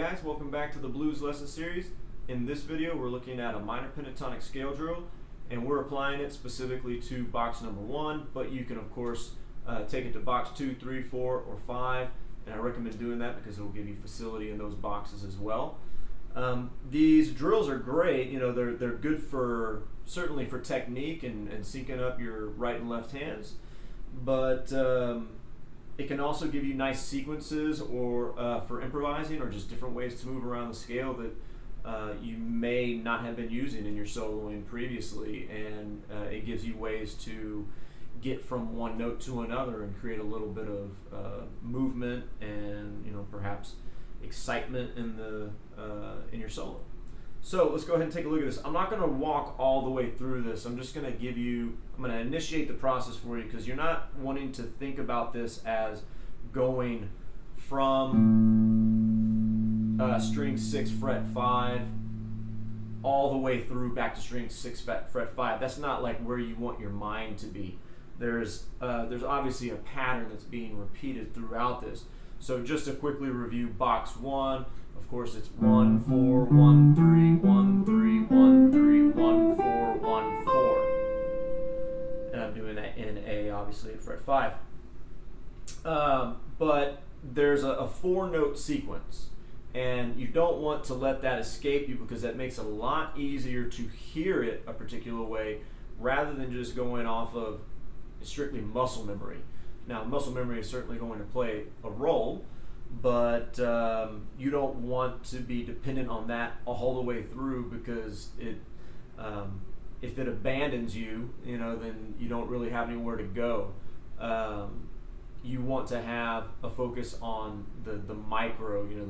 guys, welcome back to the Blues Lesson Series. In this video we're looking at a minor pentatonic scale drill, and we're applying it specifically to box number 1, but you can of course take it to box 2, 3, 4, or 5, and I recommend doing that because it will give you facility in those boxes as well. These drills are great, you know, they're good for certainly for technique and syncing up your right and left hands, but it can also give you nice sequences or for improvising or just different ways to move around the scale that you may not have been using in your soloing previously, and it gives you ways to get from one note to another and create a little bit of movement and, you know, perhaps excitement in your solo. So let's go ahead and take a look at this. I'm not going to walk all the way through this. I'm just going to I'm going to initiate the process for you, because you're not wanting to think about this as going from string 6 fret 5 all the way through back to string 6 fret 5. That's not like where you want your mind to be. There's obviously a pattern that's being repeated throughout this. So just to quickly review box 1, of course it's 1, 4, 1, 3, 1, 3, 1, 3, 1, 4, 1, 4. And I'm doing that in A, obviously, at fret 5. But there's a 4-note sequence, and you don't want to let that escape you, because that makes it a lot easier to hear it a particular way rather than just going off of strictly muscle memory. Now, muscle memory is certainly going to play a role, but you don't want to be dependent on that all the way through, because if it abandons you, you know, then you don't really have anywhere to go. You want to have a focus on the micro, you know,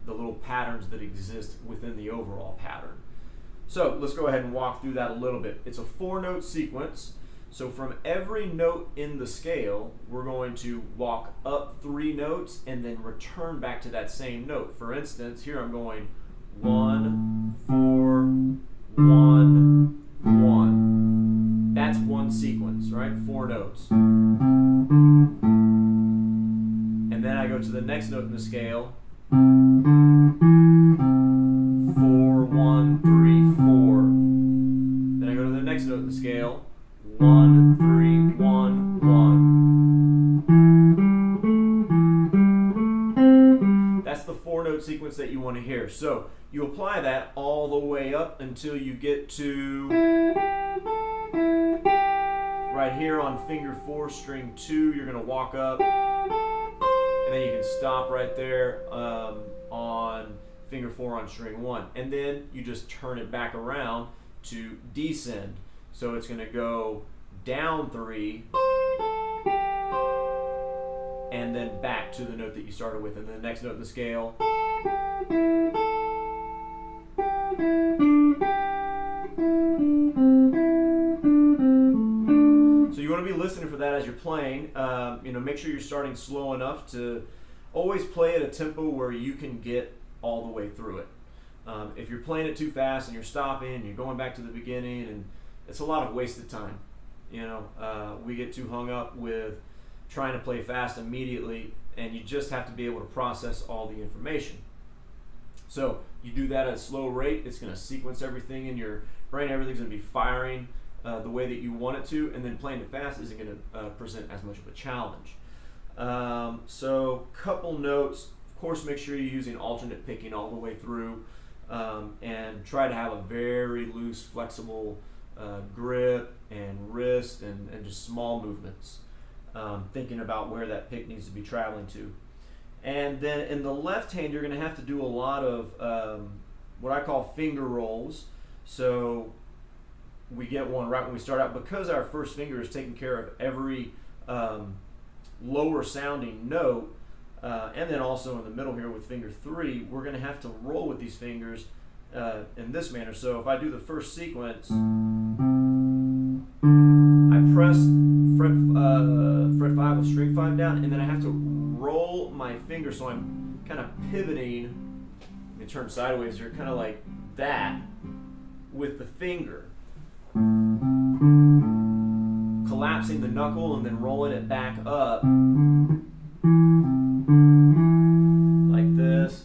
the little patterns that exist within the overall pattern. So let's go ahead and walk through that a little bit. It's a 4-note sequence. So from every note in the scale, we're going to walk up 3 notes and then return back to that same note. For instance, here I'm going 1, 4, 1, 1. That's one sequence, right? 4 notes. And then I go to the next note in the scale. 4, 1, 3, 4. Then I go to the next note in the scale. 1, 3, 1, 1. That's the 4-note sequence that you want to hear. So you apply that all the way up until you get to right here on finger 4, string 2. You're going to walk up, and then you can stop right there on finger 4 on string 1. And then you just turn it back around to descend. So it's going to go down 3 and then back to the note that you started with, and then the next note in the scale. So you want to be listening for that as you're playing. You know, make sure you're starting slow enough to always play at a tempo where you can get all the way through it. If you're playing it too fast and you're stopping and you're going back to the beginning, and it's a lot of wasted time. You know, we get too hung up with trying to play fast immediately, and you just have to be able to process all the information. So you do that at a slow rate, it's going to sequence everything in your brain, everything's going to be firing the way that you want it to, and then playing it fast isn't going to present as much of a challenge. So couple notes, of course make sure you're using alternate picking all the way through, and try to have a very loose, flexible grip and wrist, and just small movements, thinking about where that pick needs to be traveling to. And then in the left hand, you're going to have to do a lot of what I call finger rolls. So we get one right when we start out, because our first finger is taking care of every lower sounding note, and then also in the middle here with finger 3, we're going to have to roll with these fingers in this manner. So if I do the first sequence, I press fret 5 of string 5 down, and then I have to roll my finger, so I'm kind of pivoting. Let me turn sideways here, kind of like that with the finger, collapsing the knuckle and then rolling it back up like this.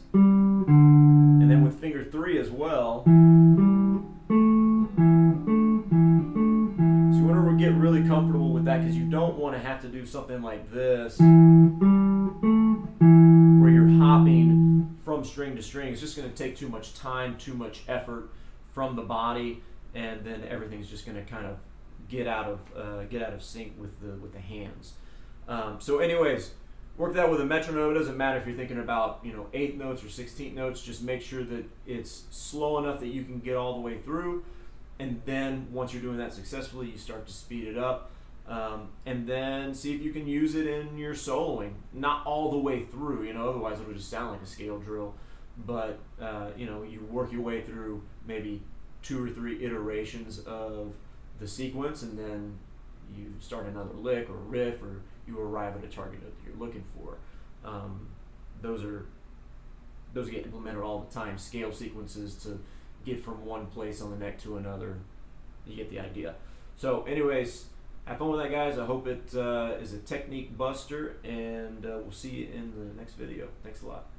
do something like this, where you're hopping from string to string, it's just going to take too much time, too much effort from the body, and then everything's just going to kind of get out of sync with the hands. So anyways, work that with a metronome. It doesn't matter if you're thinking about, you know, 8th notes or 16th notes. Just make sure that it's slow enough that you can get all the way through. And then once you're doing that successfully, you start to speed it up. And then see if you can use it in your soloing. Not all the way through, you know, otherwise it'll just sound like a scale drill. But, you know, you work your way through maybe 2 or 3 iterations of the sequence, and then you start another lick or riff, or you arrive at a target note that you're looking for. Those get implemented all the time. Scale sequences to get from one place on the neck to another. You get the idea. So anyways, have fun with that, guys. I hope it is a technique buster, and we'll see you in the next video. Thanks a lot.